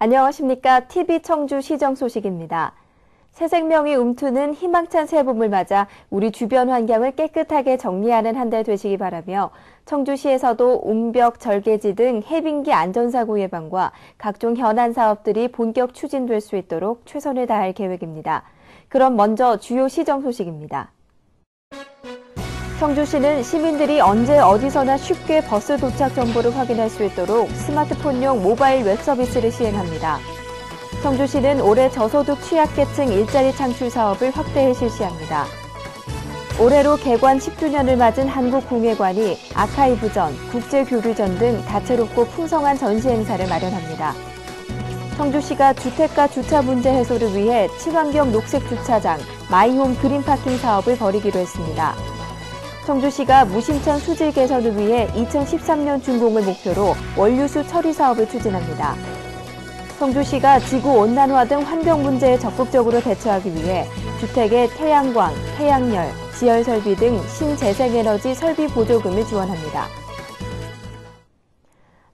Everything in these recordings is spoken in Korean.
안녕하십니까. TV 청주 시정 소식입니다. 새생명이 움트는 희망찬 새봄을 맞아 우리 주변 환경을 깨끗하게 정리하는 한 달 되시기 바라며 청주시에서도 웅벽, 절개지 등 해빙기 안전사고 예방과 각종 현안 사업들이 본격 추진될 수 있도록 최선을 다할 계획입니다. 그럼 먼저 주요 시정 소식입니다. 청주시는 시민들이 언제 어디서나 쉽게 버스 도착 정보를 확인할 수 있도록 스마트폰용 모바일 웹 서비스를 시행합니다. 청주시는 올해 저소득 취약계층 일자리 창출 사업을 확대해 실시합니다. 올해로 개관 10주년을 맞은 한국공예관이 아카이브전, 국제교류전 등 다채롭고 풍성한 전시 행사를 마련합니다. 청주시가 주택가 주차 문제 해소를 위해 친환경 녹색 주차장, 마이홈 그린파킹 사업을 벌이기로 했습니다. 청주시가 무심천 수질 개선을 위해 2013년 준공을 목표로 원류수 처리 사업을 추진합니다. 청주시가 지구온난화 등 환경 문제에 적극적으로 대처하기 위해 주택의 태양광, 태양열, 지열설비 등 신재생에너지 설비 보조금을 지원합니다.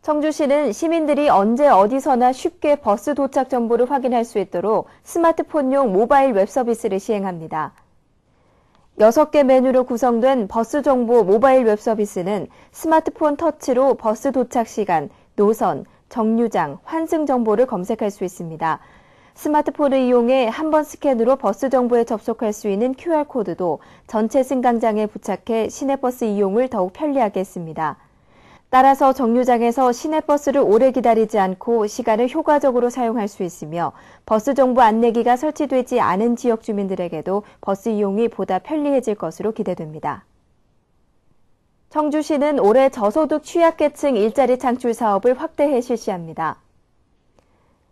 청주시는 시민들이 언제 어디서나 쉽게 버스 도착 정보를 확인할 수 있도록 스마트폰용 모바일 웹 서비스를 시행합니다. 6개 메뉴로 구성된 버스 정보 모바일 웹 서비스는 스마트폰 터치로 버스 도착 시간, 노선, 정류장, 환승 정보를 검색할 수 있습니다. 스마트폰을 이용해 한 번 스캔으로 버스 정보에 접속할 수 있는 QR코드도 전체 승강장에 부착해 시내버스 이용을 더욱 편리하게 했습니다. 따라서 정류장에서 시내버스를 오래 기다리지 않고 시간을 효과적으로 사용할 수 있으며 버스 정보 안내기가 설치되지 않은 지역 주민들에게도 버스 이용이 보다 편리해질 것으로 기대됩니다. 청주시는 올해 저소득 취약계층 일자리 창출 사업을 확대해 실시합니다.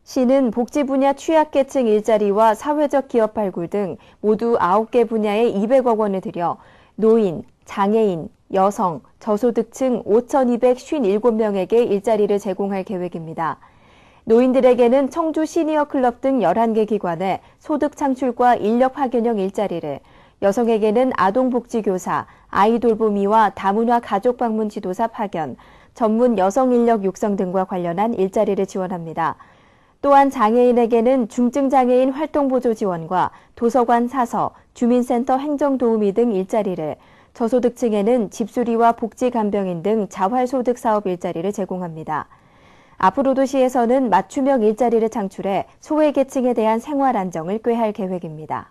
시는 복지 분야 취약계층 일자리와 사회적 기업 발굴 등 모두 9개 분야에 200억 원을 들여 노인, 장애인, 여성, 저소득층 5,257명에게 일자리를 제공할 계획입니다. 노인들에게는 청주 시니어 클럽 등 11개 기관에 소득 창출과 인력 파견형 일자리를, 여성에게는 아동복지교사, 아이돌보미와 다문화 가족 방문 지도사 파견, 전문 여성 인력 육성 등과 관련한 일자리를 지원합니다. 또한 장애인에게는 중증장애인 활동보조 지원과 도서관 사서, 주민센터 행정도우미 등 일자리를, 저소득층에는 집수리와 복지간병인 등 자활소득 사업 일자리를 제공합니다. 앞으로도 시에서는 맞춤형 일자리를 창출해 소외계층에 대한 생활 안정을 꾀할 계획입니다.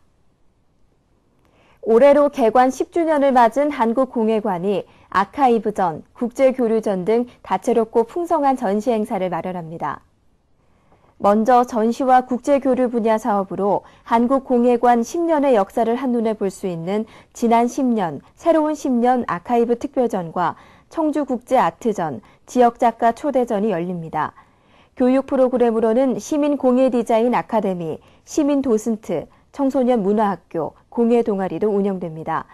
올해로 개관 10주년을 맞은 한국공예관이 아카이브전, 국제교류전 등 다채롭고 풍성한 전시 행사를 마련합니다. 먼저 전시와 국제교류 분야 사업으로 한국공예관 10년의 역사를 한눈에 볼 수 있는 지난 10년, 새로운 10년 아카이브 특별전과 청주국제아트전, 지역작가 초대전이 열립니다. 교육 프로그램으로는 시민공예디자인 아카데미, 시민도슨트, 청소년 문화학교, 공예동아리도 운영됩니다.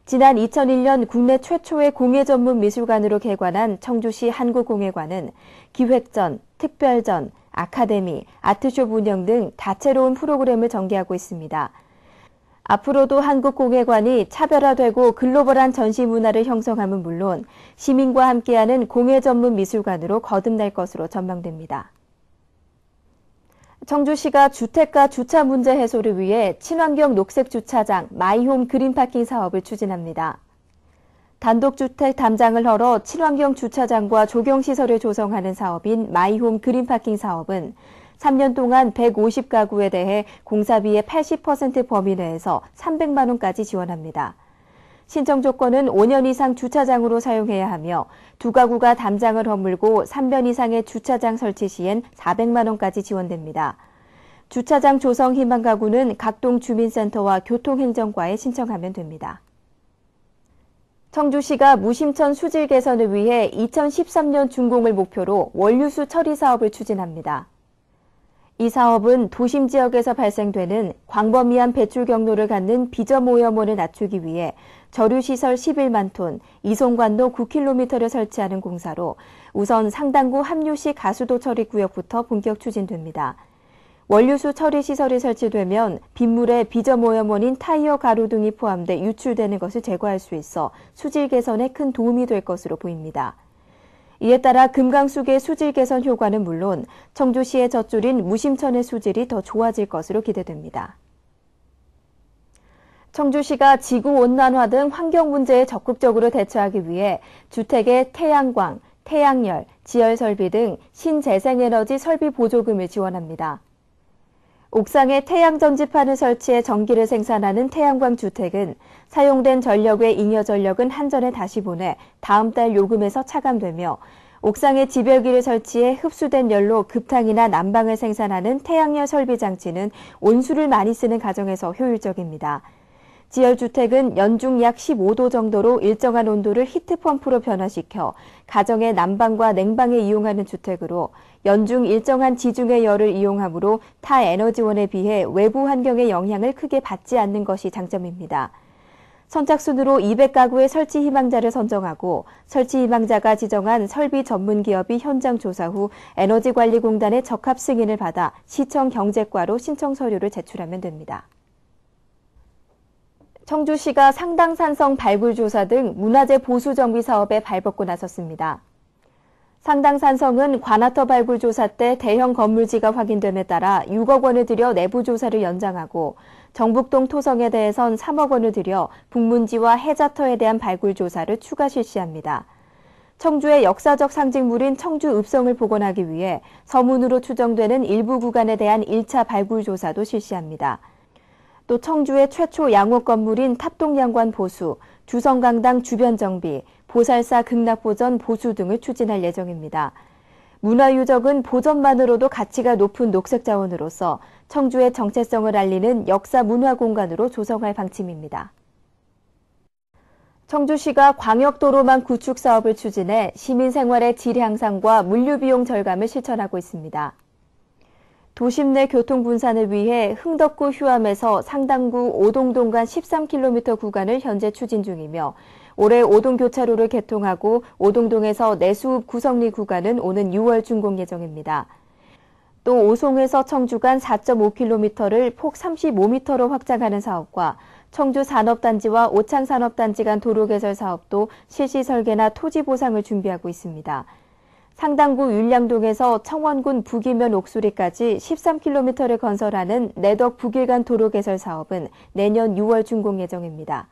지난 2001년 국내 최초의 공예 전문 미술관으로 개관한 청주시 한국공예관은 기획전, 특별전, 아카데미, 아트숍 운영 등 다채로운 프로그램을 전개하고 있습니다. 앞으로도 한국공예관이 차별화되고 글로벌한 전시 문화를 형성함은 물론 시민과 함께하는 공예 전문 미술관으로 거듭날 것으로 전망됩니다. 청주시가 주택가 주차 문제 해소를 위해 친환경 녹색 주차장 마이홈 그린파킹 사업을 추진합니다. 단독주택 담장을 헐어 친환경 주차장과 조경시설을 조성하는 사업인 마이홈 그린파킹 사업은 3년 동안 150가구에 대해 공사비의 80% 범위 내에서 300만 원까지 지원합니다. 신청 조건은 5년 이상 주차장으로 사용해야 하며 2가구가 담장을 허물고 3년 이상의 주차장 설치 시엔 400만 원까지 지원됩니다. 주차장 조성 희망 가구는 각동 주민센터와 교통행정과에 신청하면 됩니다. 청주시가 무심천 수질 개선을 위해 2013년 준공을 목표로 원류수 처리 사업을 추진합니다. 이 사업은 도심 지역에서 발생되는 광범위한 배출 경로를 갖는 비저오염원을 낮추기 위해 저류시설 11만 톤, 이송관로 9km를 설치하는 공사로 우선 상당구 함류시 가수도 처리구역부터 본격 추진됩니다. 원류수 처리 시설이 설치되면 빗물에 비저오염원인 타이어 가루 등이 포함돼 유출되는 것을 제거할 수 있어 수질 개선에 큰 도움이 될 것으로 보입니다. 이에 따라 금강수계 수질 개선 효과는 물론 청주시의 젖줄인 무심천의 수질이 더 좋아질 것으로 기대됩니다. 청주시가 지구온난화 등 환경 문제에 적극적으로 대처하기 위해 주택의 태양광, 태양열, 지열설비 등 신재생에너지 설비 보조금을 지원합니다. 옥상에 태양전지판을 설치해 전기를 생산하는 태양광 주택은 사용된 전력의 잉여 전력은 한전에 다시 보내 다음 달 요금에서 차감되며 옥상에 집열기를 설치해 흡수된 열로 급탕이나 난방을 생산하는 태양열 설비 장치는 온수를 많이 쓰는 가정에서 효율적입니다. 지열주택은 연중 약 15도 정도로 일정한 온도를 히트펌프로 변화시켜 가정의 난방과 냉방에 이용하는 주택으로 연중 일정한 지중해 열을 이용하므로 타 에너지원에 비해 외부 환경의 영향을 크게 받지 않는 것이 장점입니다. 선착순으로 200가구의 설치 희망자를 선정하고 설치 희망자가 지정한 설비 전문 기업이 현장 조사 후 에너지관리공단의 적합 승인을 받아 시청 경제과로 신청 서류를 제출하면 됩니다. 청주시가 상당산성 발굴조사 등 문화재 보수 정비 사업에 발벗고 나섰습니다. 상당산성은 관아터 발굴조사 때 대형 건물지가 확인됨에 따라 6억 원을 들여 내부 조사를 연장하고 정북동 토성에 대해선 3억 원을 들여 북문지와 해자터에 대한 발굴조사를 추가 실시합니다. 청주의 역사적 상징물인 청주 읍성을 복원하기 위해 서문으로 추정되는 일부 구간에 대한 1차 발굴조사도 실시합니다. 또 청주의 최초 양옥 건물인 탑동양관 보수, 주성강당 주변 정비, 보살사 극락보전 보수 등을 추진할 예정입니다. 문화유적은 보전만으로도 가치가 높은 녹색 자원으로서 청주의 정체성을 알리는 역사 문화 공간으로 조성할 방침입니다. 청주시가 광역도로망 구축 사업을 추진해 시민 생활의 질 향상과 물류 비용 절감을 실천하고 있습니다. 도심 내 교통 분산을 위해 흥덕구 휴암에서 상당구 오동동 간 13km 구간을 현재 추진 중이며 올해 오동교차로를 개통하고 오동동에서 내수읍 구성리 구간은 오는 6월 준공 예정입니다. 또 오송에서 청주 간 4.5km를 폭 35m로 확장하는 사업과 청주 산업단지와 오창 산업단지 간 도로 개설 사업도 실시 설계나 토지 보상을 준비하고 있습니다. 상당구 율량동에서 청원군 북이면 옥수리까지 13km를 건설하는 내덕 북일간 도로 개설 사업은 내년 6월 준공 예정입니다.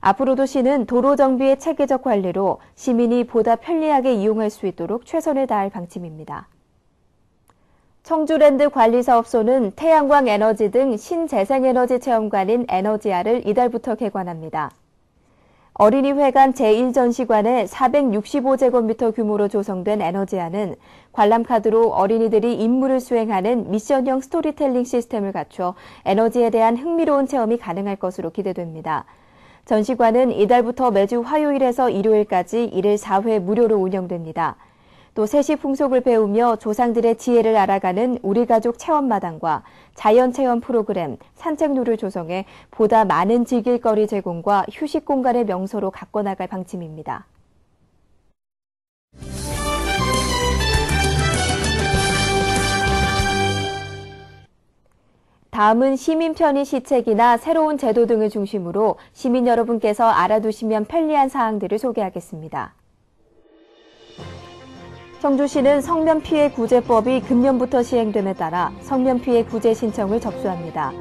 앞으로도 시는 도로 정비의 체계적 관리로 시민이 보다 편리하게 이용할 수 있도록 최선을 다할 방침입니다. 청주랜드 관리사업소는 태양광 에너지 등 신재생에너지 체험관인 에너지아를 이달부터 개관합니다. 어린이회관 제1전시관에 465제곱미터 규모로 조성된 에너지아는 관람카드로 어린이들이 임무를 수행하는 미션형 스토리텔링 시스템을 갖춰 에너지에 대한 흥미로운 체험이 가능할 것으로 기대됩니다. 전시관은 이달부터 매주 화요일에서 일요일까지 1일 4회 무료로 운영됩니다. 또 세시 풍속을 배우며 조상들의 지혜를 알아가는 우리 가족 체험마당과 자연체험 프로그램, 산책로를 조성해 보다 많은 즐길거리 제공과 휴식 공간의 명소로 가꿔나갈 방침입니다. 다음은 시민 편의 시책이나 새로운 제도 등을 중심으로 시민 여러분께서 알아두시면 편리한 사항들을 소개하겠습니다. 청주시는 성면피해구제법이 금년부터 시행됨에 따라 성면피해 구제 신청을 접수합니다.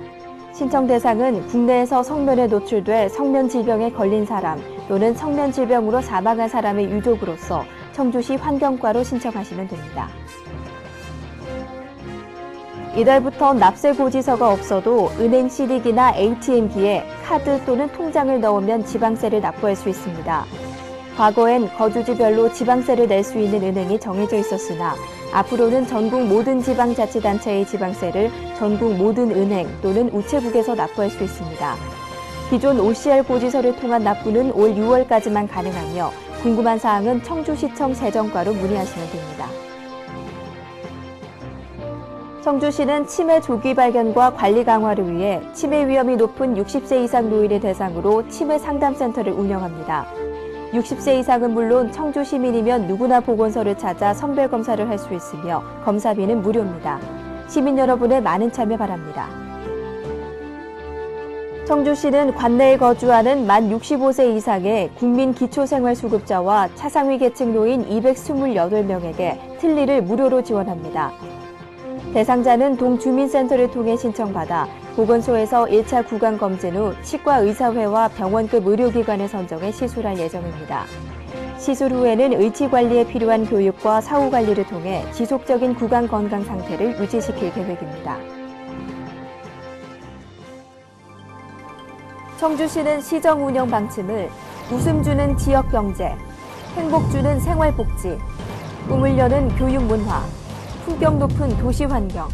신청 대상은 국내에서 성면에 노출돼 성면질병에 걸린 사람 또는 성면질병으로 사망한 사람의 유족으로서 청주시 환경과로 신청하시면 됩니다. 이달부터 납세고지서가 없어도 은행 CD기나 ATM기에 카드 또는 통장을 넣으면 지방세를 납부할 수 있습니다. 과거엔 거주지별로 지방세를 낼 수 있는 은행이 정해져 있었으나 앞으로는 전국 모든 지방자치단체의 지방세를 전국 모든 은행 또는 우체국에서 납부할 수 있습니다. 기존 OCR 고지서를 통한 납부는 올 6월까지만 가능하며 궁금한 사항은 청주시청 세정과로 문의하시면 됩니다. 청주시는 치매 조기 발견과 관리 강화를 위해 치매 위험이 높은 60세 이상 노인을 대상으로 치매 상담센터를 운영합니다. 60세 이상은 물론 청주 시민이면 누구나 보건소를 찾아 선별검사를 할 수 있으며 검사비는 무료입니다. 시민 여러분의 많은 참여 바랍니다. 청주시는 관내에 거주하는 만 65세 이상의 국민 기초생활수급자와 차상위 계층 노인 228명에게 틀니를 무료로 지원합니다. 대상자는 동주민센터를 통해 신청받아 보건소에서 1차 구강검진 후 치과의사회와 병원급 의료기관을 선정해 시술할 예정입니다. 시술 후에는 의치관리에 필요한 교육과 사후관리를 통해 지속적인 구강 건강 상태를 유지시킬 계획입니다. 청주시는 시정 운영 방침을 웃음 주는 지역 경제, 행복 주는 생활복지, 꿈을 여는 교육 문화, 품격 높은 도시 환경,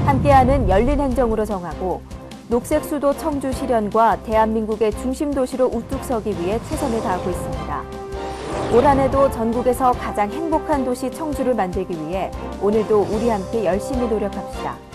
함께하는 열린 행정으로 정하고 녹색 수도 청주 실현과 대한민국의 중심 도시로 우뚝 서기 위해 최선을 다하고 있습니다. 올 한 해도 전국에서 가장 행복한 도시 청주를 만들기 위해 오늘도 우리 함께 열심히 노력합시다.